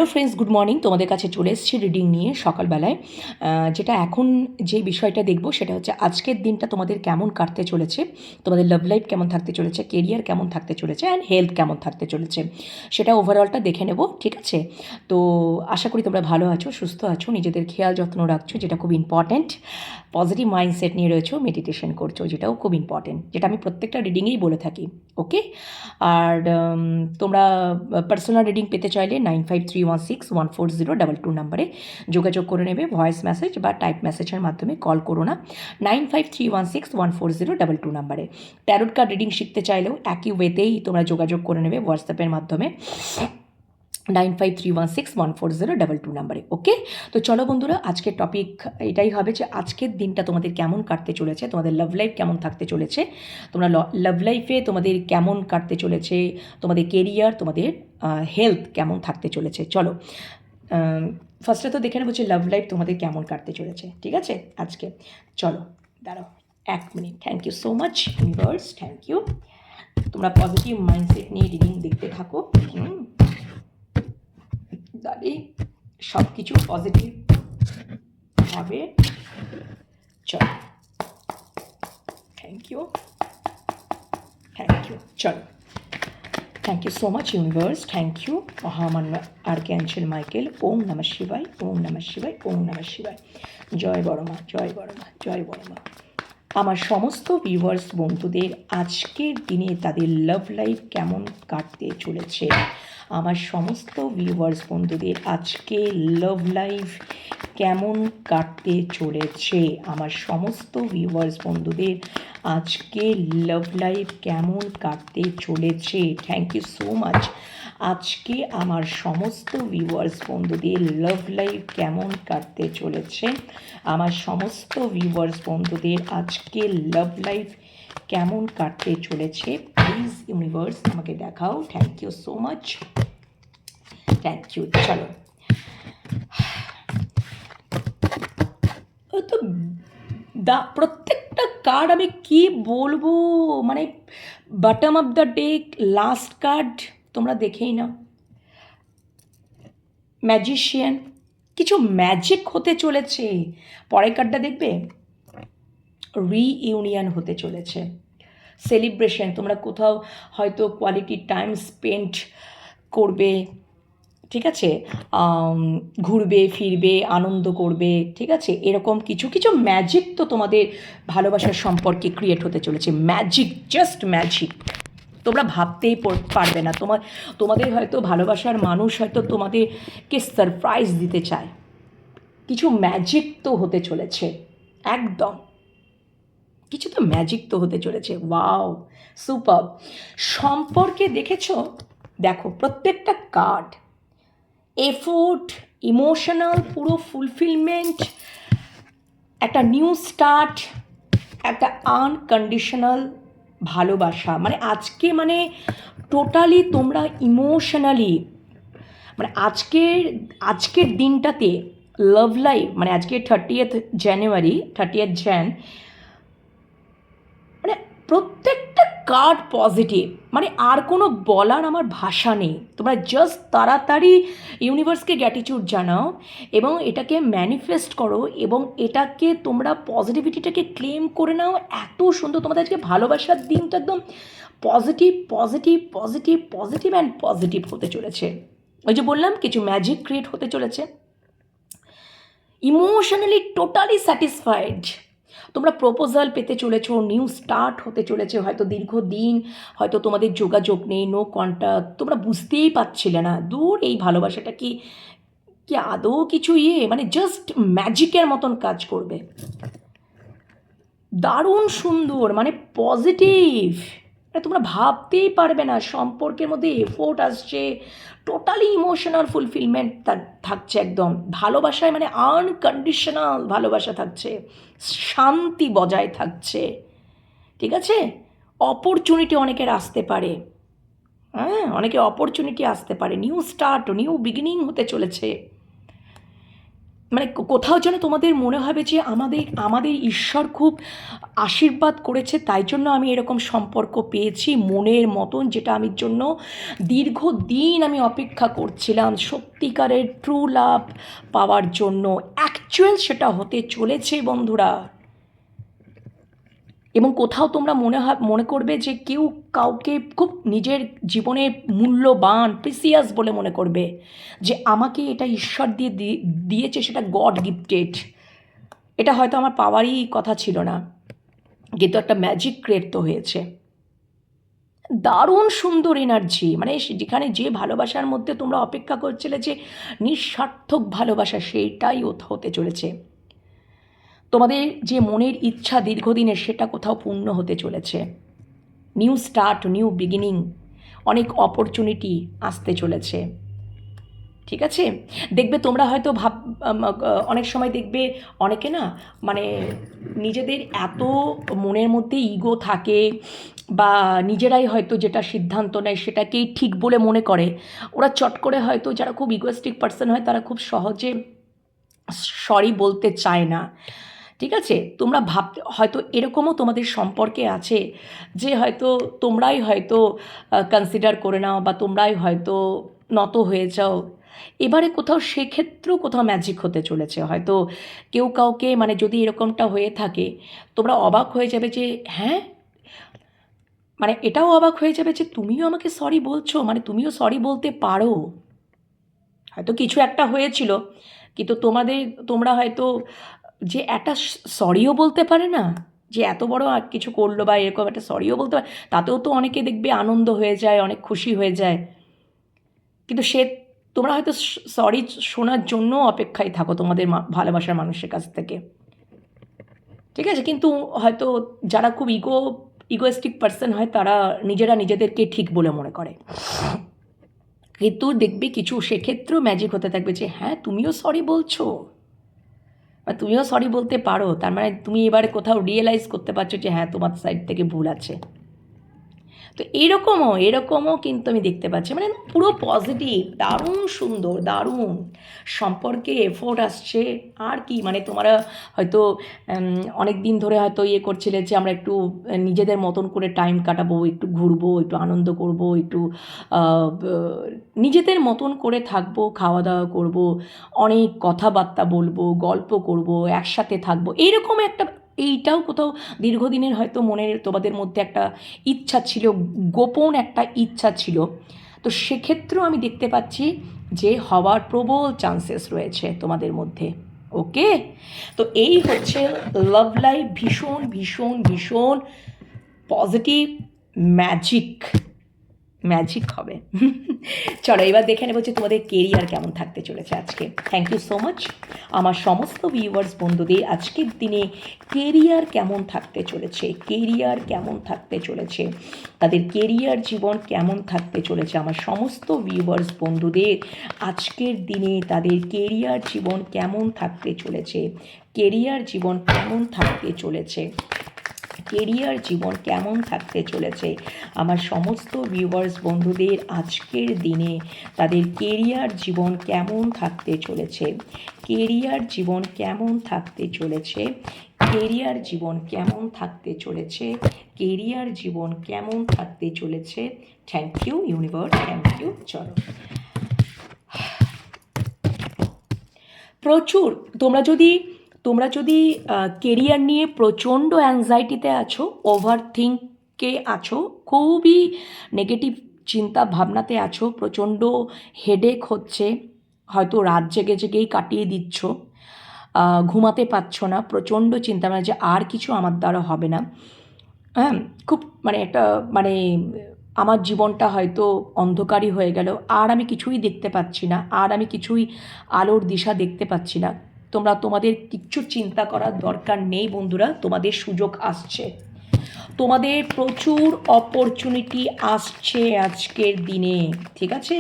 Hello friends, good morning. তোমাদের কাছে চলে এসেছি রিডিং নিয়ে সকালবেলায়। যেটা এখন যে বিষয়টা দেখব সেটা হচ্ছে আজকের দিনটা তোমাদের কেমন কাটতে চলেছে, তোমাদের লাভ লাইফ কেমন থাকতে চলেছে, কেরিয়ার কেমন থাকতে চলেছে, অ্যান্ড হেলথ কেমন থাকতে চলেছে, সেটা ওভারঅলটা দেখে নেব। ঠিক আছে? তো আশা করি তোমরা ভালো আছো, সুস্থ আছো, নিজেদের খেয়াল যত্ন রাখছো, যেটা খুব ইম্পর্ট্যান্ট। পজিটিভ মাইন্ডসেট নিয়ে রয়েছো, মেডিটেশন করছো, যেটাও খুব ইম্পর্ট্যান্ট, যেটা আমি প্রত্যেকটা রিডিংয়েই বলে থাকি। ওকে? আর তোমরা পার্সোনাল রিডিং পেতে চাইলে 9531614022 নাম্বারে যোগাযোগ করে নেবে। ভয়েস মেসেজ বা টাইপ মেসেজের মাধ্যমে, কল করো না। 9531614022 নাম্বারে। ট্যারোট কার্ড রিডিং শিখতে চাইলেও একই ওয়েতেই তোমরা যোগাযোগ করে নেবে হোয়াটসঅ্যাপের মাধ্যমে 9531614022 নাম্বারে। ওকে? তো চলো বন্ধুরা, আজকের টপিক এটাই হবে যে আজকের দিনটা তোমাদের কেমন কাটতে চলেছে, তোমাদের লাভ লাইফ কেমন থাকতে চলেছে, তোমরা লাভ লাইফে তোমাদের কেমন কাটতে চলেছে, তোমাদের কেরিয়ার, তোমাদের হেলথ কেমন থাকতে চলেছে। চলো ফার্স্টে তো দেখে নেবো যে লাভ লাইফ তোমাদের কেমন কাটতে চলেছে। ঠিক আছে? আজকে চলো, দাঁড়াও 1 minute. Thank you so much universe, thank you. তোমরা পজিটিভ মাইন্ডসেট নিয়ে রিডিং দেখতে থাকো। তাহলে সব কিছু পজিটিভ হবে। চলো, থ্যাংক ইউ, থ্যাংক ইউ। চলো, thank you so much universe, thank you. মহামান্য আর্কঅ্যাঞ্জেল মাইকেল, ওম নমঃ শিবায়, ওম নমঃ শিবায়, ওম নমঃ শিবায়। জয় বড়মা, জয় বড়মা, জয় বড়মা। আমার সমস্ত ভিউয়ার্স বন্ধুদের আজকের দিনে তাদের লাভ লাইফ কেমন কাটতে চলেছে, আমার সমস্ত ভিউয়ার্স বন্ধুদের আজকে লাভ লাইফ কেমন কাটতে চলেছে, আমার সমস্ত ভিউয়ার্স বন্ধুদের আজকে লাভ লাইফ কেমন কাটতে চলেছে। Thank you so much. আজকে আমার সমস্ত ভিউয়ার্স বন্ধুদের লাভ লাইফ কেমন কাটতে চলেছে, আমার সমস্ত ভিউয়ার্স বন্ধুদের আজকে লাভ লাইফ কেমন কাটতে চলেছে। প্লিজ ইউনিভার্স আমাকে দেখাও। Thank you so much, thank you. চলো, তো প্রত্যেকটা কার্ড আমি কি বলবো, মানে bottom of the deck last card তোমরা দেখেই নাও। ম্যাজিশিয়ান, কিছু ম্যাজিক হতে চলেছে। পরের কার্ডটা দেখবে, রিইউনিয়ন হতে চলেছে, সেলিব্রেশন। তোমরা কোথাও হয়তো কোয়ালিটি টাইম স্পেন্ড করবে। ঠিক আছে? ঘুরবে ফিরবে, আনন্দ করবে। ঠিক আছে? এরকম কিছু কিছু ম্যাজিক তো তোমাদের ভালোবাসার সম্পর্কে ক্রিয়েট হতে চলেছে। Magic, just magic. তোমরা ভাবতেই পারবে না। তোমাদের হয়তো ভালোবাসার মানুষ হয়তো তোমাদেরকে সারপ্রাইজ দিতে চায়। কিছু ম্যাজিক তো হতে চলেছে, একদম কিছু তো ম্যাজিক তো হতে চলেছে। Wow, super. সম্পর্কে দেখেছো? দেখো প্রত্যেকটা কার্ড এফোর্ট, ইমোশনাল, পুরো ফুলফিলমেন্ট, একটা নিউ স্টার্ট, একটা আনকন্ডিশনাল ভালোবাসা। মানে আজকে মানে টোটালি তোমরা ইমোশনালি, মানে আজকের দিনটাতে লাভ লাইফ, মানে আজকে 30th জানুয়ারি, 30th জ্যান, মানে প্রত্যেকটা কার্ড পজিটিভ। মানে আর কোনো বলার আমার ভাষা নেই। তোমরা জাস্ট তাড়াতাড়ি ইউনিভার্সকে গ্র্যাটিটিউড জানাও এবং এটাকে ম্যানিফেস্ট করো এবং এটাকে তোমরা পজিটিভিটিটাকে ক্লেম করে নাও। এত সুন্দর তোমাদের আজকে ভালোবাসার দিন তো একদম positive positive positive positive and positive হতে চলেছে। ওই যে বললাম কিছু ম্যাজিক ক্রিয়েট হতে চলেছে। Emotionally totally satisfied. তোমরা প্রপোজাল পেতে চলেছো, নিউ স্টার্ট হতে চলেছে। হয়তো দীর্ঘদিন হয়তো তোমাদের যোগাযোগ নেই, নো কন্ট্যাক্ট, তোমরা বুঝতেই পারছিলে না। দূর, এই ভালোবাসাটা কি কি আদৌ কিছু মানে জাস্ট ম্যাজিকের মতন কাজ করবে। দারুণ সুন্দর, মানে পজিটিভ। তোমরা ভাবতেই পারবে না সম্পর্কের মধ্যে এফোর্ট আসছে, টোটালি ইমোশনাল ফুলফিলমেন্ট থাকছে, একদম ভালোবাসায় মানে আনকন্ডিশনাল ভালোবাসা থাকছে, শান্তি বজায় থাকছে। ঠিক আছে? অপরচুনিটি অনেকের আসতে পারে, হ্যাঁ, অনেকে অপরচুনিটি আসতে পারে। নিউ স্টার্ট, নিউ বিগিনিং হতে চলেছে। মানে কোথাও যেন তোমাদের মনে হবে যে আমাদের আমাদের ঈশ্বর খুব আশীর্বাদ করেছে, তাই জন্য আমি এরকম সম্পর্ক পেয়েছি মনের মতন, যেটা আমি জন্য দীর্ঘদিন আমি অপেক্ষা করছিলাম সত্যিকারের ট্রু লাভ পাওয়ার জন্য। অ্যাকচুয়াল সেটা হতে চলেছে বন্ধুরা। এবং কোথাও তোমরা মনে করবে যে কেউ কাউকে খুব নিজের জীবনে মূল্যবান প্রিসিয়াস বলে মনে করবে, যে আমাকে এটা ঈশ্বর দিয়েছে, সেটা গড গিফটেড। এটা হয়তো আমার পাওয়ারই কথা ছিল না, কিন্তু একটা ম্যাজিক ক্রিয়েট তো হয়েছে। দারুণ সুন্দর এনার্জি, মানে যেখানে যে ভালোবাসার মধ্যে তোমরা অপেক্ষা করছিলে যে নিঃস্বার্থক ভালোবাসা, সেইটাই হতে চলেছে। তোমাদের যে মনের ইচ্ছা দীর্ঘদিনের, সেটা কোথাও পূর্ণ হতে চলেছে। নিউ স্টার্ট, নিউ বিগিনিং, অনেক অপরচুনিটি আসতে চলেছে। ঠিক আছে, দেখবে তোমরা হয়তো অনেক সময় দেখবে অনেকে না, মানে নিজেদের এত মনের মধ্যে ইগো থাকে, বা নিজেরাই হয়তো যেটা সিদ্ধান্ত নেয় সেটাকেই ঠিক বলে মনে করে, ওরা চট করে হয়তো, যারা খুব ইগোয়েস্টিক পার্সন হয় তারা খুব সহজে সরি বলতে চায় না। ঠিক আছে, তোমরা ভাবতে হয়তো এরকমও তোমাদের সম্পর্কে আছে যে হয়তো তোমরাই হয়তো কনসিডার করে নাও, বা তোমরাই হয়তো নত হয়ে যাও। এবারে কোথাও সেক্ষেত্রেও কোথাও ম্যাজিক হতে চলেছে। হয়তো কেউ কাউকে, মানে যদি এরকমটা হয়ে থাকে, তোমরা অবাক হয়ে যাবে যে হ্যাঁ, মানে এটাও অবাক হয়ে যাবে যে তুমিও আমাকে সরি বলছো, মানে তুমিও সরি বলতে পারো। হয়তো কিছু একটা হয়েছিল, কিন্তু তোমরা হয়তো যে একটা সরিও বলতে পারে না, যে এত বড় কিছু করলো বা এরকম একটা সরিও বলতে পারে, তাতেও তো অনেকে দেখবে আনন্দ হয়ে যায়, অনেক খুশি হয়ে যায়। কিন্তু তোমরা হয়তো সরি শোনার জন্য অপেক্ষায় থাকো তোমাদের ভালোবাসার মানুষের কাছ থেকে। ঠিক আছে, কিন্তু হয়তো যারা খুব ইগোয়েস্টিক পার্সন হয়, তারা নিজেরা নিজেদেরকে ঠিক বলে মনে করে। কিন্তু দেখবে কিছু সেক্ষেত্রেও ম্যাজিক হতে থাকবে যে হ্যাঁ, তুমিও সরি বলছো, বা তুমিও সরি বলতে পারো। তার মানে তুমি এবারে কোথাও রিয়েলাইজ করতে পারছো যে হ্যাঁ, তোমার সাইড থেকে ভুল আছে। তো এরকমও কিন্তু আমি দেখতে পাচ্ছি, মানে পুরো পজিটিভ, দারুণ সুন্দর, দারুণ সম্পর্কে এফোর্ট আসছে। আর কি, মানে তোমরা হয়তো অনেক দিন ধরে হয়তো করছিলে যে আমরা একটু নিজেদের মতন করে টাইম কাটাবো, একটু ঘুরবো, একটু আনন্দ করবো, একটু নিজেদের মতন করে থাকবো, খাওয়া দাওয়া করবো, অনেক কথাবার্তা বলবো, গল্প করবো, একসাথে থাকবো, এইরকম একটা, এইটাও কোথাও দীর্ঘদিনের হয়তো মনের তোমাদের মধ্যে একটা ইচ্ছা ছিল, গোপন একটা ইচ্ছা ছিল। তো সেক্ষেত্রেও আমি দেখতে পাচ্ছি যে হওয়ার প্রবল চান্সেস রয়েছে তোমাদের মধ্যে। ওকে, তো এই হচ্ছে লাভ লাইফ, ভীষণ ভীষণ ভীষণ পজিটিভ ম্যাজিক হবে। চলো এবার দেখে নেবো যে তোমাদের কেরিয়ার কেমন থাকতে চলেছে আজকে। থ্যাংক ইউ সো মাচ আমার সমস্ত ভিউয়ার্স বন্ধুদের। আজকের দিনে কেরিয়ার কেমন থাকতে চলেছে, তাদের কেরিয়ার জীবন কেমন থাকতে চলেছে, আমার সমস্ত ভিউয়ার্স বন্ধুদের আজকের দিনে তাদের কেরিয়ার জীবন কেমন থাকতে চলেছে, কেরিয়ার জীবন কেমন থাকতে চলেছে আমার সমস্ত ভিউয়ার্স বন্ধুদের আজকের দিনে তাদের কেরিয়ার জীবন কেমন থাকতে চলেছে, thank you universe, thank you. চলো, প্রচুর তোমরা যদি কেরিয়ার নিয়ে প্রচণ্ড অ্যাংজাইটিতে আছো, ওভার থিঙ্কে আছো, খুবই নেগেটিভ চিন্তা ভাবনাতে আছো, প্রচণ্ড হেডেক হচ্ছে, হয়তো রাত জেগেই কাটিয়ে দিচ্ছ, ঘুমাতে পারছো না, প্রচণ্ড চিন্তা, মানে যে আর কিছু আমার দ্বারা হবে না, হ্যাঁ, খুব মানে একটা, মানে আমার জীবনটা হয়তো অন্ধকারই হয়ে গেল, আর আমি কিছুই দেখতে পাচ্ছি না, আর আমি কিছুই আলোর দিশা দেখতে পাচ্ছি না। তোমাদের কিচ্ছু চিন্তা করার দরকার নেই বন্ধুরা, তোমাদের সুযোগ আসছে, তোমাদের প্রচুর অপরচুনিটি আসছে আজকের দিনে। ঠিক আছে,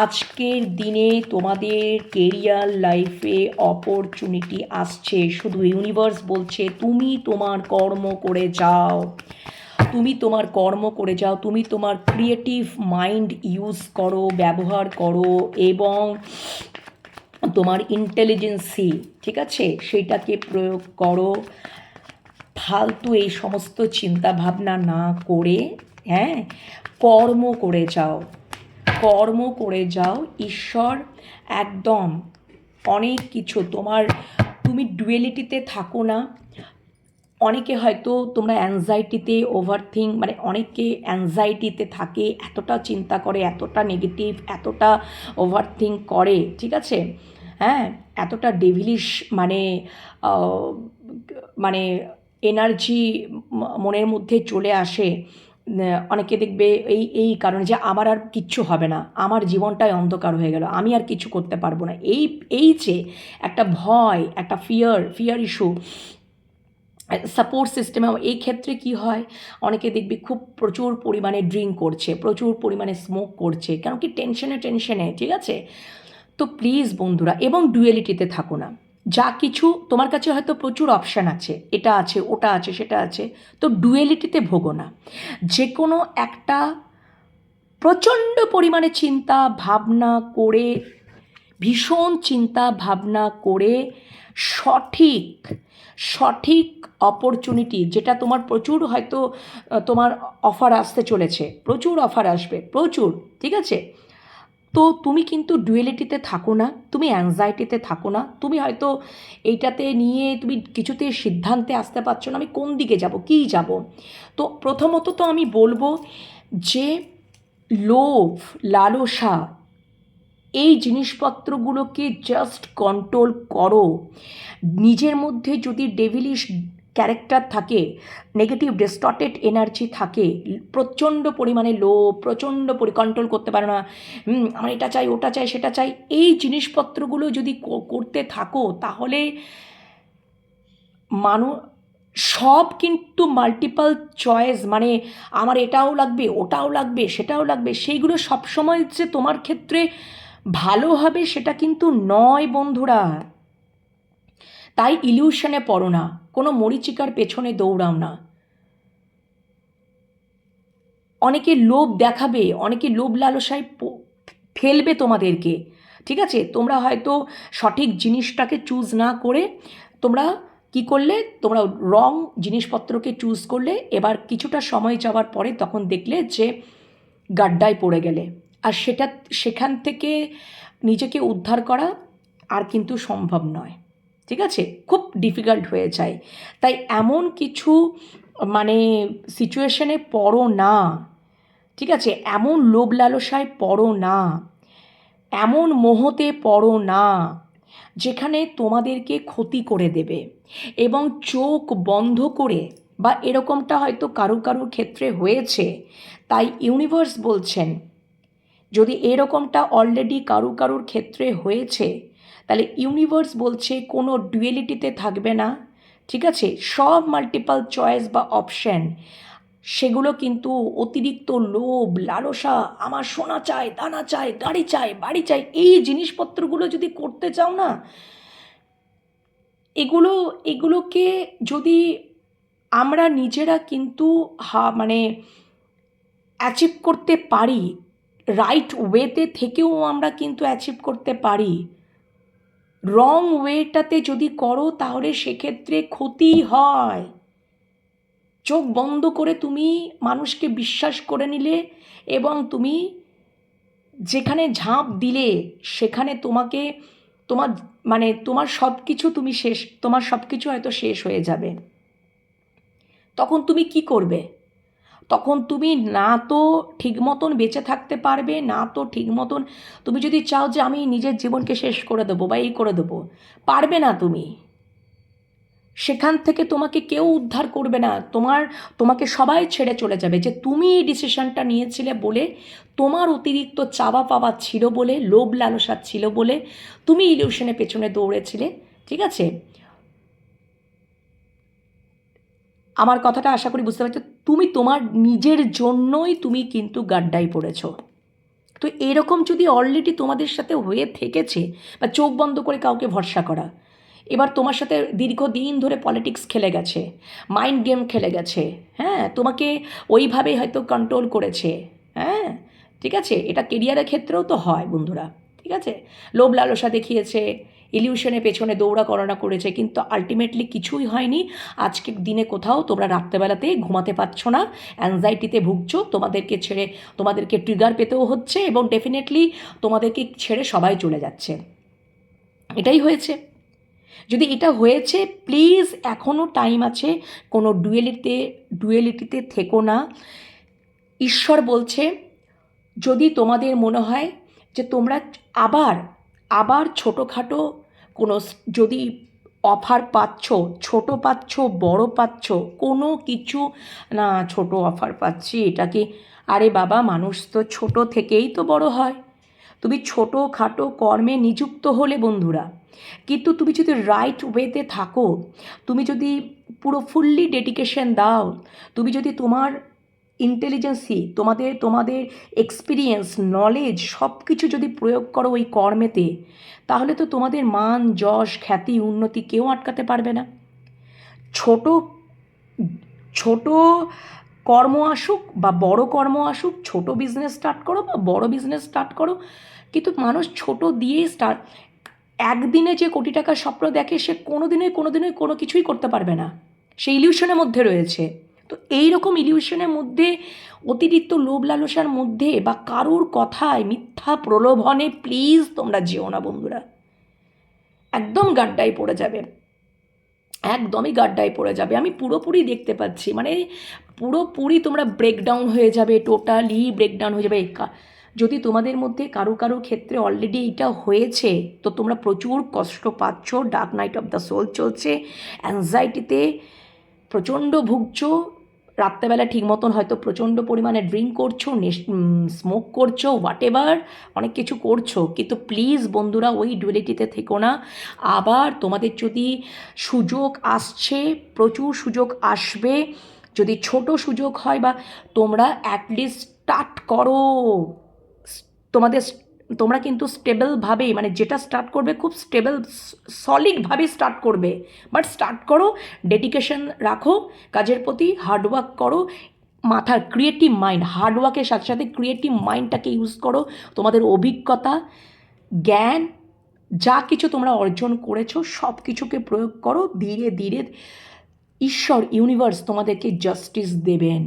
আজকের দিনে তোমাদের কেরিয়ার লাইফে অপরচুনিটি আসছে। শুধু ইউনিভার্স বলছে তুমি তোমার কর্ম করে যাও, তুমি তোমার ক্রিয়েটিভ মাইন্ড ইউজ করো, ব্যবহার করো, এবং তোমার ইন্টেলিজেন্সি, ঠিক আছে, সেইটাকে প্রয়োগ করো। ফালতু এই সমস্ত চিন্তা ভাবনা না করে, হ্যাঁ, কর্ম করে যাও, কর্ম করে যাও। ঈশ্বর একদম অনেক কিছু তোমার, তুমি ডুয়েলিটিতে থাকো না। অনেকে হয়তো তোমরা অ্যাংজাইটিতে ওভারথিঙ্ক, মানে অনেকে অ্যাংজাইটিতে থাকে, এতটা চিন্তা করে, এতটা নেগেটিভ, এতটা ওভারথিঙ্ক করে, ঠিক আছে, হ্যাঁ, এতটা ডেভিলিশ, মানে মানে এনার্জি মনের মধ্যে চলে আসে। অনেকে দেখবে এই কারণে যে আমার আর কিচ্ছু হবে না, আমার জীবনটাই অন্ধকার হয়ে গেল, আমি আর কিছু করতে পারবো না, এই যে একটা ভয়, একটা ফিয়ার ইস্যু, সাপোর্ট সিস্টেমে। এই ক্ষেত্রে কি হয়, অনেকে দেখবি খুব প্রচুর পরিমাণে ড্রিঙ্ক করছে, প্রচুর পরিমাণে স্মোক করছে, কেন কি টেনশনে, ঠিক আছে। তো প্লিজ বন্ধুরা, এবং ডুয়েলিটিতে থাকো না। যা কিছু তোমার কাছে হয়তো প্রচুর অপশান আছে, এটা আছে, ওটা আছে, সেটা আছে, তো ডুয়েলিটিতে ভোগো না। যে কোনো একটা প্রচণ্ড পরিমাণে চিন্তা ভাবনা করে, ভীষণ চিন্তা ভাবনা করে সঠিক সঠিক অপরচুনিটি, যেটা তোমার প্রচুর হয়তো তোমার অফার আসতে চলেছে, প্রচুর অফার আসবে, প্রচুর, ঠিক আছে। তো তুমি কিন্তু ডুয়েলিটিতে থাকো না, তুমি অ্যাংজাইটিতে থাকো না, তুমি হয়তো এইটাতে নিয়ে তুমি কিছুতেই সিদ্ধান্তে আসতে পারছো না, আমি কোন দিকে যাব, কী যাব। তো প্রথমত তো আমি বলবো যে লোভ, লালসা, এই জিনিসপত্রগুলোকে জাস্ট কন্ট্রোল করো। নিজের মধ্যে যদি ডেভিলিশ ক্যারেক্টার থাকে, নেগেটিভ ডিস্টর্টেড এনার্জি থাকে, প্রচণ্ড পরিমাণে লোভ, প্রচণ্ড কন্ট্রোল করতে পারো না, আমার এটা চাই, ওটা চাই, সেটা চাই, এই জিনিসপত্রগুলো যদি করতে থাকো, তাহলে সব কিন্তু মাল্টিপল চয়েস, মানে আমার এটাও লাগবে, ওটাও লাগবে, সেটাও লাগবে, সেইগুলো সবসময় যে তোমার ক্ষেত্রে ভালো হবে সেটা কিন্তু নয় বন্ধুরা। তাই ইলিউশনে পড়ো না, কোনো মরীচিকার পেছনে দৌড়াও না। অনেকে লোভ দেখাবে, অনেকে লোভ লালসায় ফেলবে তোমাদেরকে, ঠিক আছে। তোমরা হয়তো সঠিক জিনিসটাকে চুজ না করে তোমরা কি করলে, তোমরা রং জিনিসপত্রকে চুজ করলে, এবার কিছুটা সময় যাওয়ার পরে তখন দেখলে যে গাড্ডায় পড়ে গেলে, আর সেখান থেকে নিজেকে উদ্ধার করা আর কিন্তু সম্ভব নয়, ঠিক আছে, খুব ডিফিকাল্ট হয়ে যায়। তাই এমন কিছু মানে সিচুয়েশনে পড়ো না, ঠিক আছে, এমন লোভ লালসায় পড়ো না, এমন মোহতে পড়ো না যেখানে তোমাদেরকে ক্ষতি করে দেবে। এবং চোখ বন্ধ করে, বা এরকমটা হয়তো কারুর ক্ষেত্রে হয়েছে, তাই ইউনিভার্স বলছেন যদি এরকমটা অলরেডি কারুর ক্ষেত্রে হয়েছে, তাহলে ইউনিভার্স বলছে কোনো ডুয়েলিটিতে থাকবে না, ঠিক আছে। সব মাল্টিপল চয়েস বা অপশান, সেগুলো কিন্তু অতিরিক্ত লোভ লালসা, আমার সোনা চাই, দানা চাই, গাড়ি চাই, বাড়ি চাই, এই জিনিসপত্রগুলো যদি করতে চাও না, এগুলোকে যদি আমরা নিজেরা কিন্তু মানে অ্যাচিভ করতে পারি, রাইট ওয়েতে থেকেও আমরা কিন্তু অ্যাচিভ করতে পারি। রং ওয়েটাতে যদি করো তাহলে সেক্ষেত্রে ক্ষতি হয়। চোখ বন্ধ করে তুমি মানুষকে বিশ্বাস করে নিলে, এবং তুমি যেখানে ঝাঁপ দিলে সেখানে তোমার সব কিছু তুমি শেষ, তোমার সব কিছু হয়তো শেষ হয়ে যাবে। তখন তুমি কি করবে? তখন তুমি না তো ঠিক মতন বেঁচে থাকতে পারবে, না তো ঠিক মতন, তুমি যদি চাও যে আমি নিজের জীবনকে শেষ করে দেবো বা এই করে দেবো, পারবে না তুমি। সেখান থেকে তোমাকে কেউ উদ্ধার করবে না, তোমাকে সবাই ছেড়ে চলে যাবে, যে তুমি এই ডিসিশনটা নিয়েছিলে বলে, তোমার অতিরিক্ত চাওয়া পাওয়া ছিল বলে, লোভ লালসা ছিল বলে তুমি ইলিউশনের পেছনে দৌড়েছিলে, ঠিক আছে। আমার কথাটা আশা করি বুঝতে পারছো, তুমি তোমার নিজের জন্যই তুমি কিন্তু গাড্ডায় পড়েছো। তো এরকম যদি অলরেডি তোমাদের সাথে হয়ে থেকেছে, বা চোখ বন্ধ করে কাউকে ভরসা করা, এবার তোমার সাথে দীর্ঘদিন ধরে পলিটিক্স খেলে গেছে, মাইন্ড গেম খেলে গেছে, হ্যাঁ, তোমাকে ওইভাবেই হয়তো কন্ট্রোল করেছে, হ্যাঁ, ঠিক আছে। এটা কেরিয়ারের ক্ষেত্রেও তো হয় বন্ধুরা, ঠিক আছে, লোভ লালসা দেখিয়েছে, ইলিউশনের পেছনে দৌড়া করোনা করেছে, কিন্তু আলটিমেটলি কিছুই হয়নি। আজকের দিনে কোথাও তোমরা রাত্রেবেলাতে ঘুমাতে পারছো না, অ্যাংজাইটিতে ভুগছো, তোমাদেরকে ট্রিগার পেতেও হচ্ছে, এবং ডেফিনেটলি তোমাদেরকে ছেড়ে সবাই চলে যাচ্ছে। এটাই হয়েছে। যদি এটা হয়েছে, প্লিজ এখনও টাইম আছে, কোনো ডুয়েলিটিতে থেকো না। ঈশ্বর বলছে, যদি তোমাদের মনে হয় যে তোমরা আবার ছোটোখাটো কোনো যদি অফার পাচ্ছ, ছোট পাচ্ছ, বড় পাচ্ছ, কোনো কিছু না, ছোট অফার পাচ্ছি, এটা কি, আরে বাবা, মানুষ তো ছোট থেকেই তো বড় হয়। তুমি ছোটোখাটো কর্মে নিযুক্ত হলে বন্ধুরা, কিন্তু তুমি যদি রাইট ওয়েতে থাকো, তুমি যদি পুরো ফুললি ডেডিকেশন দাও, তুমি যদি তোমার ইন্টেলিজেন্সি, তোমাদের এক্সপিরিয়েন্স, নলেজ সব কিছু যদি প্রয়োগ করো ওই কর্মেতে, তাহলে তো তোমাদের মান, যশ, খ্যাতি, উন্নতি কেউ আটকাতে পারবে না। ছোট ছোট কর্ম আসুক বা বড় কর্ম আসুক, ছোট বিজনেস স্টার্ট করো বা বড় বিজনেস স্টার্ট করো, কিন্তু মানুষ ছোট দিয়েই একদিনে যে কোটি টাকার স্বপ্ন দেখে, সে কোনোদিনই কোনো কিছুই করতে পারবে না, সে ইলিউশনের মধ্যে রয়েছে। তো এই রকম ইলিউশনের মধ্যে, অতিরিক্ত লোভ লালসার মধ্যে বা কারোর কথায়, মিথ্যা প্রলোভনে প্লিজ তোমরা যেও না বন্ধুরা, একদম গাড্ডায় পড়ে যাবে, একদমই গাড্ডায় পড়ে যাবে। আমি পুরোপুরি দেখতে পাচ্ছি, মানে পুরোপুরি তোমরা ব্রেকডাউন হয়ে যাবে, টোটালি ব্রেকডাউন হয়ে যাবে। যদি তোমাদের মধ্যে কারো ক্ষেত্রে অলরেডি এটা হয়েছে, তো তোমরা প্রচুর কষ্ট পাচ্ছ, dark night of the soul চলছে, অ্যাংজাইটিতে প্রচণ্ড ভুগছো, রাত্রেবেলা ঠিক মতন হয়তো প্রচণ্ড পরিমাণে ড্রিঙ্ক করছো, স্মোক করছো, হোয়াট এভার, অনেক কিছু করছো, কিন্তু প্লিজ বন্ধুরা ওই ডুয়েলিটিতে থেকো না। আবার তোমাদের যদি সুযোগ আসছে, প্রচুর সুযোগ আসবে, যদি ছোট সুযোগ হয়, বা তোমরা অ্যাটলিস্ট স্টার্ট করো, তোমরা কিন্তু স্টেবলভাবে, মানে যেটা স্টার্ট করবে খুব স্টেবল সলিডভাবে স্টার্ট করবে, বাট স্টার্ট করো, ডেডিকেশন রাখো কাজের প্রতি, হার্ডওয়ার্ক করো, মাথার ক্রিয়েটিভ মাইন্ড, হার্ডওয়ার্কের সাথে সাথে ক্রিয়েটিভ মাইন্ডটাকে ইউজ করো, তোমাদের অভিজ্ঞতা, জ্ঞান, যা কিছু তোমরা অর্জন করেছো সব কিছুকে প্রয়োগ করো। ধীরে ধীরে ঈশ্বর, ইউনিভার্স তোমাদেরকে জাস্টিস দেবেন,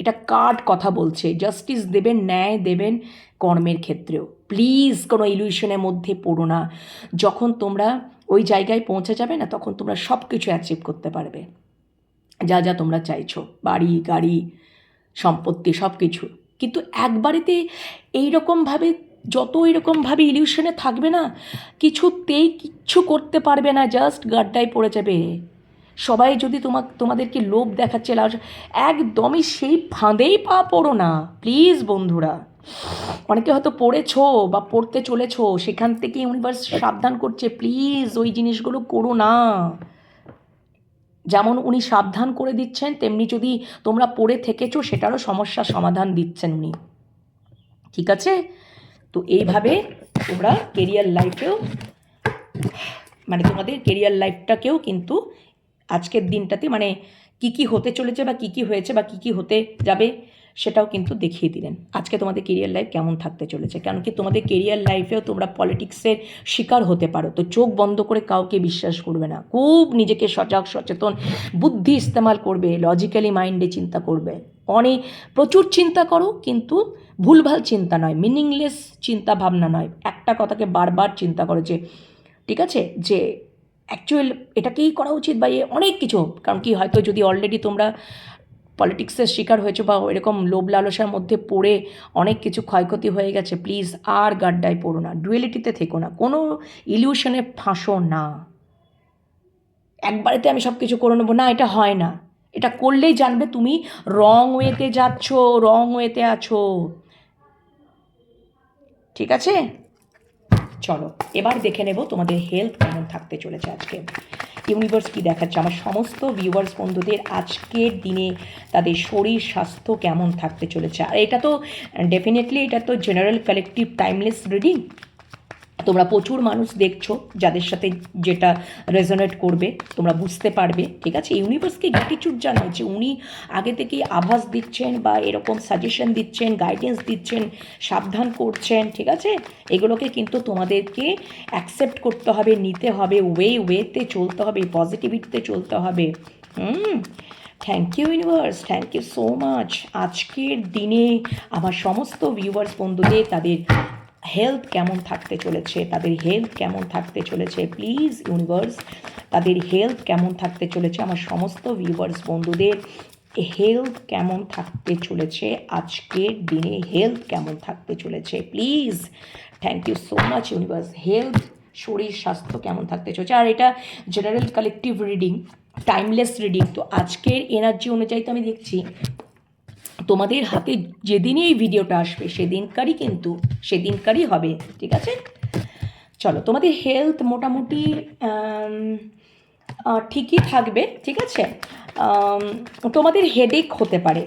এটা কার্ড কথা বলছে, জাস্টিস দেবেন, ন্যায় দেবেন কর্মের ক্ষেত্রেও। প্লিজ কোনো ইলিউশনের মধ্যে পড়ো না। যখন তোমরা ওই জায়গায় পৌঁছে যাবে না, তখন তোমরা সব কিছু অ্যাচিভ করতে পারবে, যা যা তোমরা চাইছো, বাড়ি, গাড়ি, সম্পত্তি, সব কিছু। কিন্তু একবারেতে এইরকমভাবে, যত এরকমভাবে ইলিউশনে থাকবে না, কিছুতেই কিচ্ছু করতে পারবে না, জাস্ট গাড্ডায় পড়ে যাবে। সবাই যদি তোমাদেরকে লোভ দেখাচ্ছে, একদমই সেই ফাঁদেই পা পড়ো না প্লিজ বন্ধুরা। অনেকে হয়তো পড়েছো বা পড়তে চলেছো, সেখান থেকে ইউনিভার্স সাবধান করছে, প্লিজ ওই জিনিসগুলো করো না। যেমন উনি সাবধান করে দিচ্ছেন, তেমনি যদি তোমরা পড়ে থেকেছো, সেটারও সমস্যার সমাধান দিচ্ছেন উনি, ঠিক আছে? তো এইভাবে তোমরা কেরিয়ার লাইফেও, মানে তোমাদের কেরিয়ার লাইফটাকেও কিন্তু আজকের দিনটাতে, মানে কী হতে চলেছে বা কী হয়েছে বা কী হতে যাবে, সেটাও কিন্তু দেখিয়ে দিলেন আজকে তোমাদের কেরিয়ার লাইফ কেমন থাকতে চলেছে। কারণ কি, তোমাদের কেরিয়ার লাইফেও তোমরা পলিটিক্সের শিকার হতে পারো, তো চোখ বন্ধ করে কাউকে বিশ্বাস করবে না, খুব নিজেকে সজাগ সচেতন, বুদ্ধি ইস্তেমাল করবে, লজিক্যালি মাইন্ডে চিন্তা করবে, প্রচুর চিন্তা করো, কিন্তু ভুলভাল চিন্তা নয়, মিনিংলেস চিন্তা ভাবনা নয়, একটা কথাকে বারবার চিন্তা করো, যে ঠিক আছে, যে অ্যাকচুয়াল এটাকেই করা উচিত, বা অনেক কিছু। কারণ কি, হয়তো যদি অলরেডি তোমরা পলিটিক্সের শিকার হয়েছো বা এরকম লোভ লালসার মধ্যে পড়ে অনেক কিছু ক্ষয়ক্ষতি হয়ে গেছে, প্লিজ আর গাড্ডায় পড়ো না, ডুয়েলিটিতে থেকো না, কোনো ইলিউশনে ফাঁসো না। একবারেতে আমি সব কিছু করে নেবো না, এটা হয় না। এটা করলেই জানবে তুমি রং ওয়েতে যাচ্ছ, রং ওয়েতে আছো, ঠিক আছে? চলো এবার দেখে নেব তোমাদের হেলথ কেমন থাকতে চলেছে আজকে, ইউনিভার্স কী দেখাচ্ছে আমার সমস্ত ভিউয়ার্স বন্ধুদের আজকের দিনে, তাদের শরীর স্বাস্থ্য কেমন থাকতে চলেছে। আর এটা তো ডেফিনেটলি, এটা তো জেনারেল কালেকটিভ টাইমলেস রিডিং, তোমরা প্রচুর মানুষ দেখছো যাদের সাথে যেটা রেজোনেট করবে, তোমরা বুঝতে পারবে, ঠিক আছে। ইউনিভার্সকে গ্র্যাটিটিউড জানাও যে উনি আগে থেকেই আভাস দিচ্ছেন বা এরকম সাজেশন দিচ্ছেন, গাইডেন্স দিচ্ছেন, সাবধান করছেন, ঠিক আছে। এগুলোকে কিন্তু তোমাদেরকে অ্যাকসেপ্ট করতে হবে, নিতে হবে, ওয়েতে চলতে হবে, পজিটিভিটিতে চলতে হবে। Thank you universe, thank you so much. আজকের দিনে আমার সমস্ত ভিউয়ার্স বন্ধুদের তাদের হেলথ কেমন থাকতে চলেছে, তাদের হেলথ কেমন থাকতে চলেছে, প্লিজ ইউনিভার্স তাদের হেলথ কেমন থাকতে চলেছে, আমার সমস্ত ভিউয়ার্স বন্ধুদের হেলথ কেমন থাকতে চলেছে, আজকের দিনে হেলথ কেমন থাকতে চলেছে, please. Thank you so much universe. Health, শরীর স্বাস্থ্য কেমন থাকতে চলেছে। আর এটা general collective reading, timeless reading. তো আজকের এনার্জি অনুযায়ী তো আমি দেখছি তোমাদের হাতে যেদিনই এই ভিডিওটা আসবে সেদিনকারই হবে, ঠিক আছে। চলো, তোমাদের হেলথ মোটামুটি ঠিকই থাকবে, ঠিক আছে। তোমাদের হেডেক হতে পারে,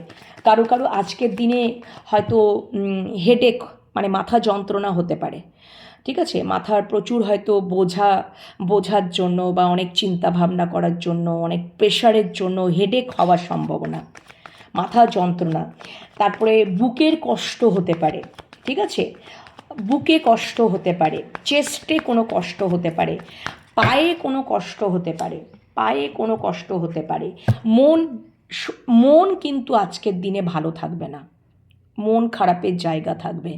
কারো কারো আজকের দিনে হয়তো হেডেক মানে মাথা যন্ত্রণা হতে পারে, ঠিক আছে। মাথার প্রচুর হয়তো বোঝার জন্য বা অনেক চিন্তা ভাবনা করার জন্য, অনেক প্রেশারের জন্য হেডেক হওয়ার সম্ভাবনা, মাথা যন্ত্রণা। তারপরে বুকের কষ্ট হতে পারে, ঠিক আছে। বুকে কষ্ট হতে পারে, চেস্টে কোনো কষ্ট হতে পারে, পায়ে কোনো কষ্ট হতে পারে, মন কিন্তু আজকের দিনে ভালো থাকবে না, মন খারাপের জায়গা থাকবে,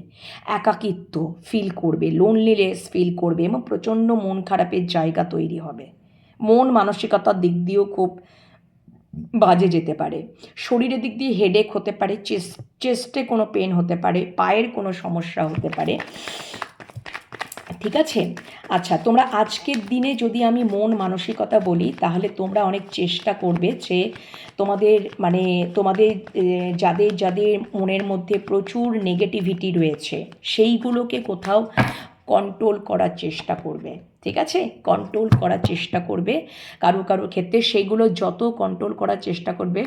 একাকিত্ব ফিল করবে, লোনলিনেস ফিল করবে এবং প্রচণ্ড মন খারাপের জায়গা তৈরি হবে। মন মানসিকতার দিক দিয়েও খুব বাজে যেতে পারে, শরীরের দিক দিয়ে হেডেক হতে পারে, চেস্টে কোনো পেন হতে পারে, পায়ের কোনো সমস্যা হতে পারে, ঠিক আছে। আচ্ছা, তোমরা আজকের দিনে যদি আমি মন মানসিকতা বলি তাহলে তোমরা অনেক চেষ্টা করবে যে তোমাদের যাদের যাদের মনের মধ্যে প্রচুর নেগেটিভিটি রয়েছে সেইগুলোকে কোথাও কন্ট্রোল করার চেষ্টা করবে, ঠিক আছে। কন্ট্রোল করার চেষ্টা করবে, কারো ক্ষেত্রে সেইগুলো যত কন্ট্রোল করার চেষ্টা করবে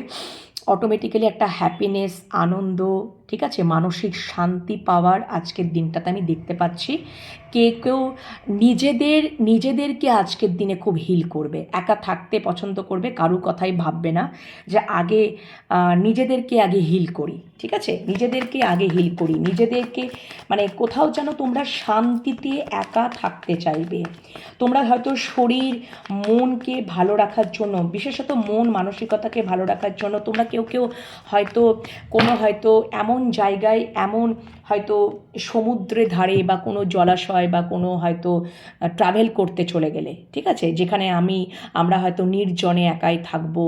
অটোমেটিক্যালি একটা হ্যাপিনেস, আনন্দ, ঠিক আছে, মানসিক শান্তি পাওয়ার আজকের দিনটাতে আমি দেখতে পাচ্ছি। কেউ নিজেদেরকে আজকের দিনে খুব হিল করবে, একা থাকতে পছন্দ করবে, কারো কথাই ভাববে না যে আগে নিজেদেরকে আগে হিল করি, ঠিক আছে। নিজেদেরকে আগে হিল করি, নিজেদেরকে কোথাও যেন তোমরা শান্তিতে একা থাকতে চাইবে। তোমরা হয়তো শরীর মনকে ভালো রাখার জন্য, বিশেষত মন মানসিকতাকে ভালো রাখার জন্য তোমরা কেউ হয়তো এমন জায়গায়, এমন হয়তো সমুদ্রের ধারে বা কোনো জলাশয় বা কোনো হয়তো ট্রাভেল করতে চলে গেলে, ঠিক আছে, যেখানে আমরা হয়তো নির্জনে একাই থাকবো,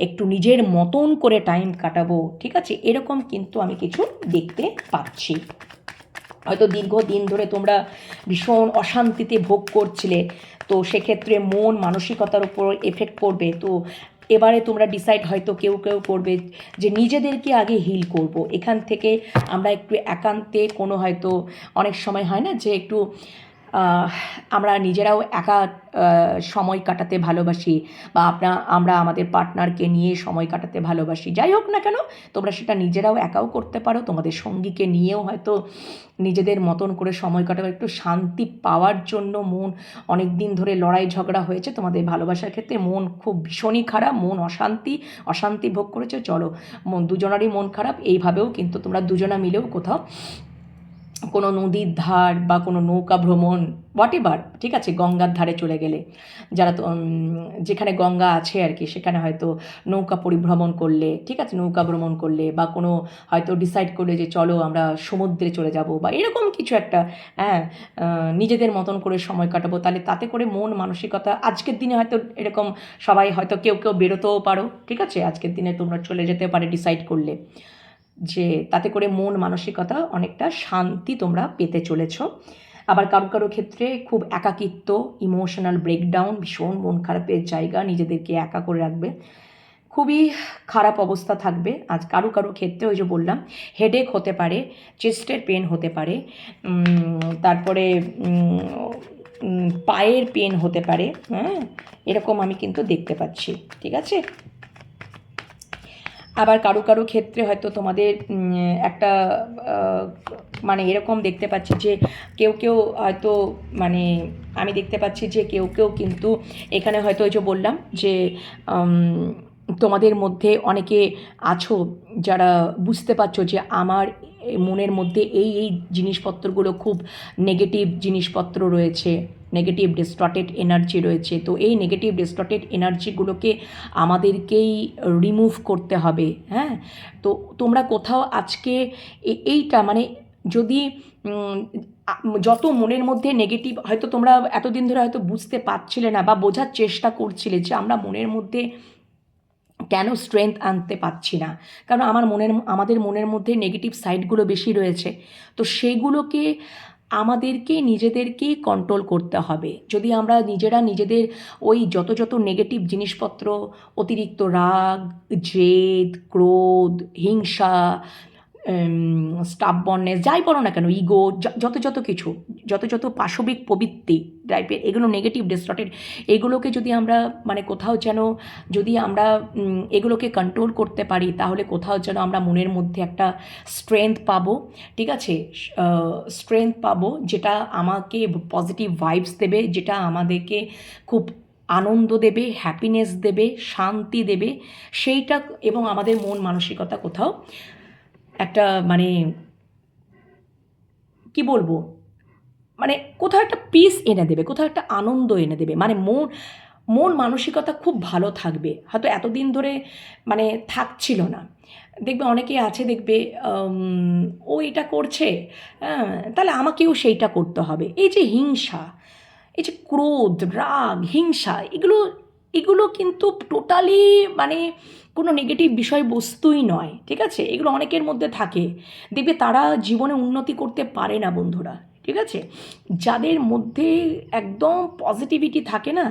একটু নিজের মতন করে টাইম কাটাবো, ঠিক আছে। এরকম কিন্তু আমি কিছু দেখতে পাচ্ছি। হয়তো দীর্ঘদিন ধরে তোমরা ভীষণ অশান্তিতে ভোগ করছিলে, তো সেক্ষেত্রে মন মানসিকতার উপর এফেক্ট করবে। তো এবারে তোমরা ডিসাইড হয়তো কেউ করবে যে নিজেদেরকে আগে হিল করব। এখান থেকে আমরা একটু একান্তে কোনো হয়তো অনেক সময় হয় না যে একটু আমরা নিজেরাও একা সময় কাটাতে ভালোবাসি, বা আমরা আমাদের পার্টনারকে নিয়ে সময় কাটাতে ভালোবাসি। যাই হোক না কেন, তোমরা সেটা নিজেরাও একাও করতে পারো, তোমাদের সঙ্গীকে নিয়েও হয়তো নিজেদের মতন করে সময় কাটাবো। একটু শান্তি পাওয়ার জন্য মন অনেক দিন ধরে লড়াই ঝগড়া হয়েছে তোমাদের ভালোবাসার ক্ষেত্রে, মন খুব ভীষণই খারাপ, মন অশান্তি ভোগ করেছে। চলো, দুজনারই মন খারাপ, এইভাবেও কিন্তু তোমরা দুজনা মিলেও কোথাও কোনো নদীর ধার বা কোনো নৌকা ভ্রমণ, হোয়াটএভার, ঠিক আছে, গঙ্গার ধারে চলে গেলে, যারা তো যেখানে গঙ্গা আছে আর কি, সেখানে হয়তো নৌকা পরিভ্রমণ করলে, ঠিক আছে, নৌকা ভ্রমণ করলে, বা কোনো হয়তো ডিসাইড করলে যে চলো আমরা সমুদ্রে চলে যাব, বা এরকম কিছু একটা, হ্যাঁ, নিজেদের মতন করে সময় কাটাবো। তাহলে তাতে করে মন মানসিকতা আজকের দিনে হয়তো এরকম সবাই হয়তো কেউ বেরোতেও পারো, ঠিক আছে, আজকের দিনে তোমরা চলে যেতে পারে ডিসাইড করলে, যে তাতে করে মন মানসিকতা অনেকটা শান্তি তোমরা পেতে চলেছ। আবার কারো ক্ষেত্রে খুব একাকিত্ব, ইমোশনাল ব্রেকডাউন, ভীষণ মন খারাপের জায়গা, নিজেদেরকে একা করে রাখবে, খুবই খারাপ অবস্থা থাকবে আজ কারো ক্ষেত্রে। ওই যে বললাম, হেডেক হতে পারে, চেস্টের পেন হতে পারে, তারপরে পায়ের পেন হতে পারে, হ্যাঁ, এরকম আমি কিন্তু দেখতে পাচ্ছি, ঠিক আছে। আবার কারো কারো ক্ষেত্রে হয়তো তোমাদের একটা মানে এরকম দেখতে পাচ্ছি যে কেউ কেউ হয়তো মানে আমি দেখতে পাচ্ছি যে কেউ কেউ কিন্তু এখানে হয়তো ওই যে বললাম যে তোমাদের মধ্যে অনেকে আছো যারা বুঝতে পারছো যে আমার মনের মধ্যে এই জিনিসপত্রগুলো খুব নেগেটিভ জিনিসপত্র রয়েছে, নেগেটিভ ডিস্টর্টেড এনার্জি রয়েছে। তো এই নেগেটিভ ডিস্টর্টেড এনার্জিগুলোকে আমাদেরকেই রিমুভ করতে হবে। হ্যাঁ, তো তোমরা কোথাও আজকে এইটা মানে যদি যত মনের মধ্যে নেগেটিভ হয়তো তোমরা এতদিন ধরে হয়তো বুঝতে পারছিলে না বা বোঝার চেষ্টা করছিলে যে আমরা মনের মধ্যে কেন স্ট্রেংথ আনতে পারছি না, কারণ আমাদের মনের মধ্যে নেগেটিভ সাইডগুলো বেশি রয়েছে। তো সেগুলোকে আমাদেরকে নিজেদেরকেই কন্ট্রোল করতে হবে। যদি আমরা নিজেদের ওই যত নেগেটিভ জিনিসপত্র, অতিরিক্ত রাগ, জেদ, ক্রোধ, হিংসা, স্টাববর্নেস, যাই বলো না কেন, ইগো, যত পাশবিক প্রবৃত্তি টাইপের এগুলো নেগেটিভ ডিস্টর্টেড, এগুলোকে যদি আমরা মানে কোথাও যেন যদি আমরা এগুলোকে কন্ট্রোল করতে পারি তাহলে কোথাও যেন আমরা মনের মধ্যে একটা স্ট্রেংথ পাবো। ঠিক আছে, স্ট্রেংথ পাবো যেটা আমাকে পজিটিভ ভাইবস দেবে, যেটা আমাদেরকে খুব আনন্দ দেবে, হ্যাপিনেস দেবে, শান্তি দেবে সেইটা, এবং আমাদের মন মানসিকতা কোথাও একটা মানে কি বলবো, মানে কোথাও একটা পিস এনে দেবে, কোথাও একটা আনন্দ এনে দেবে, মানে মন মানসিকতা খুব ভালো থাকবে। হয়তো এতদিন ধরে মানে থাকছিল না, দেখবে অনেকেই আছে, দেখবে ও এটা করছে, হ্যাঁ তাহলে আমাকেও সেইটা করতে হবে। এই যে হিংসা, এই যে ক্রোধ, রাগ, হিংসা, এগুলো এগুলো কিন্তু টোটালি মানে কোনো নেগেটিভ বিষয়বস্তুই নয়। ঠিক আছে, এগুলো অনেকের মধ্যে থাকে, দেখবে তারা জীবনে উন্নতি করতে পারে না বন্ধুরা। ঠিক আছে, যাদের মধ্যে একদম পজিটিভিটি থাকে না,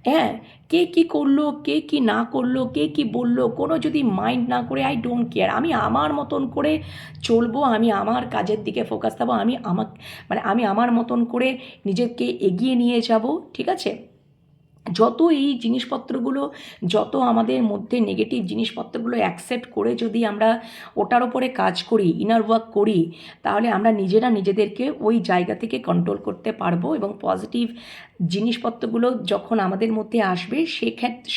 হ্যাঁ, কে কী করলো, কে কী না করলো, কে কী বললো, কোনো যদি মাইন্ড না করে আই ডোন্ট কেয়ার, আমি আমার মতন করে চলবো, আমি আমার কাজের দিকে ফোকাস দেবো, আমি আমার মতন করে নিজেকে এগিয়ে নিয়ে যাব। ঠিক আছে, যত এই জিনিসপত্রগুলো, যত আমাদের মধ্যে নেগেটিভ জিনিসপত্রগুলো অ্যাকসেপ্ট করে যদি আমরা ওটার ওপরে কাজ করি, ইনার ওয়ার্ক করি, তাহলে আমরা নিজেদেরকে ওই জায়গা থেকে কন্ট্রোল করতে পারবো। এবং পজিটিভ জিনিসপত্রগুলো যখন আমাদের মধ্যে আসবে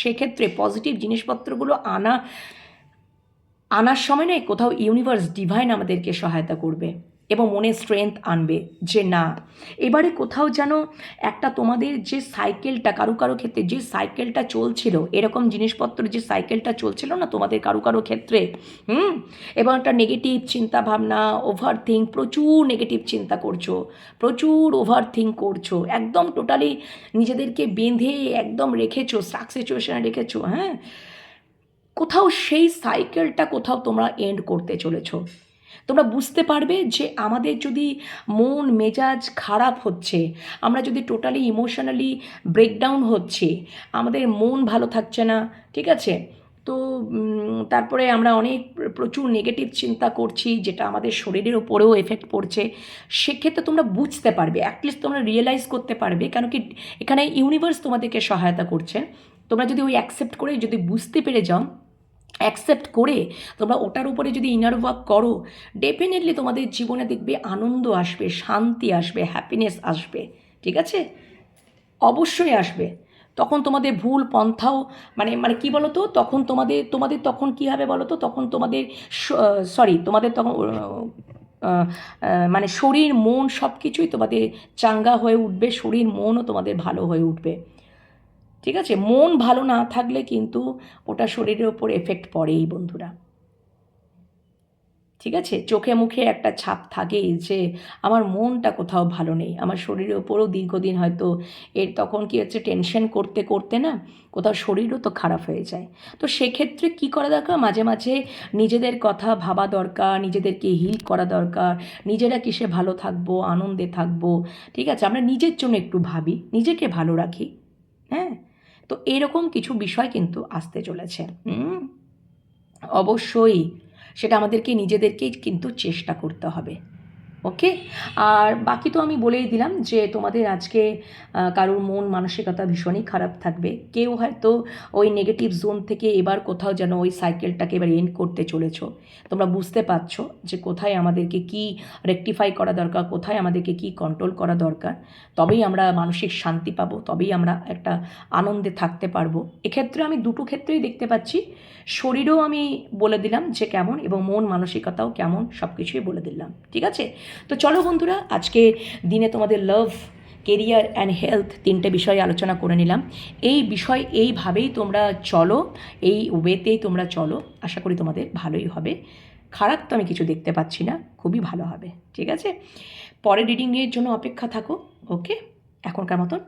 সেক্ষেত্রে পজিটিভ জিনিসপত্রগুলো আনার সময় নয়, কোথাও ইউনিভার্স ডিভাইন আমাদেরকে সহায়তা করবে এবং মনে স্ট্রেংথ আনবে যে না, এবারে কোথাও যেন একটা তোমাদের যে সাইকেলটা, কারো ক্ষেত্রে যে সাইকেলটা চলছিল, এরকম জিনিসপত্র যে সাইকেলটা চলছিল না তোমাদের কারো ক্ষেত্রে, এবং একটা নেগেটিভ চিন্তা ভাবনা, ওভার থিঙ্ক, প্রচুর নেগেটিভ চিন্তা করছো, প্রচুর ওভার থিঙ্ক করছো, একদম টোটালি নিজেদেরকে বেঁধে একদম রেখেছো, স্টাক সিচুয়েশনে রেখেছো। হ্যাঁ, কোথাও সেই সাইকেলটা কোথাও তোমরা এন্ড করতে চলেছো। তোমরা বুঝতে পারবে যে আমাদের যদি মন মেজাজ খারাপ হচ্ছে, আমরা যদি টোটালি ইমোশনালি ব্রেকডাউন হচ্ছে, আমাদের মন ভালো থাকছে না, ঠিক আছে, তো তারপরে আমরা অনেক প্রচুর নেগেটিভ চিন্তা করছি যেটা আমাদের শরীরের ওপরেও এফেক্ট পড়ছে, সেক্ষেত্রে তোমরা বুঝতে পারবে, অ্যাটলিস্ট তোমরা রিয়েলাইজ করতে পারবে, কেন কি এখানে ইউনিভার্স তোমাদেরকে সহায়তা করছে। তোমরা যদি ওই অ্যাকসেপ্ট করে যদি বুঝতে পেরে যাও, অ্যাকসেপ্ট করে তোমরা ওটার উপরে যদি ইনার ওয়ার্ক করো, ডেফিনেটলি তোমাদের জীবনে দেখবে আনন্দ আসবে, শান্তি আসবে, হ্যাপিনেস আসবে। ঠিক আছে, অবশ্যই আসবে। তখন তোমাদের ভুল পন্থাও মানে মানে কী বলো তো, তখন তোমাদের তখন কী হবে বলো তো, তখন তোমাদের তোমাদের তখন মানে শরীর মন সব কিছুই তোমাদের চাঙ্গা হয়ে উঠবে, শরীর মনও তোমাদের ভালো হয়ে উঠবে। ঠিক আছে, মন ভালো না থাকলে কিন্তু ওটা শরীরের ওপর এফেক্ট পড়েই বন্ধুরা। ঠিক আছে, চোখে মুখে একটা ছাপ থাকেই যে আমার মনটা কোথাও ভালো নেই, আমার শরীরের ওপরও দীর্ঘদিন হয়তো তখন কী হচ্ছে, টেনশন করতে করতে না কোথাও শরীরও তো খারাপ হয়ে যায়। তো সেক্ষেত্রে কী করা দরকার, মাঝে মাঝে নিজেদের কথা ভাবা দরকার, নিজেদেরকে হিল করা দরকার, নিজেরা কিসে ভালো থাকবো, আনন্দে থাকবো। ঠিক আছে, আমরা নিজের জন্য একটু ভাবি, নিজেকে ভালো রাখি। হ্যাঁ, তো এরকম কিছু বিষয় কিন্তু আসতে চলেছে। অবশ্যই সেটা আমাদেরকে নিজেদেরকেই কিন্তু চেষ্টা করতে হবে। ওকে। আর বাকি তো আমি বলেই দিলাম যে তোমাদের আজকে কারোর মন মানসিকতা ভীষণই খারাপ থাকবে, কেউ হয়তো ওই নেগেটিভ জোন থেকে এবার কোথাও যেন ওই সাইকেলটাকে এবার এন্ড করতে চলেছো। তোমরা বুঝতে পারছো যে কোথায় আমাদেরকে কি রেকটিফাই করা দরকার, কোথায় আমাদেরকে কি কন্ট্রোল করা দরকার, তবেই আমরা মানসিক শান্তি পাবো, তবেই আমরা একটা আনন্দে থাকতে পারবো। এক্ষেত্রে আমি দুটো ক্ষেত্রেই দেখতে পাচ্ছি, শরীরও আমি বলে দিলাম যে কেমন, এবং মন মানসিকতাও কেমন, সব কিছুই বলে দিলাম। ঠিক আছে, তো চলো বন্ধুরা, আজকে দিনে তোমাদের লাভ, কেরিয়ার অ্যান্ড হেলথ তিনটে বিষয়ে আলোচনা করে নিলাম। এই বিষয় এইভাবেই তোমরা চলো, এই ওয়েতেই তোমরা চলো, আশা করি তোমাদের ভালোই হবে। খারাপ তো আমি কিছু দেখতে পাচ্ছি না, খুবই ভালো হবে। ঠিক আছে, পরের রিডিং এর জন্য অপেক্ষা থাকো। ওকে, এখনকার মতন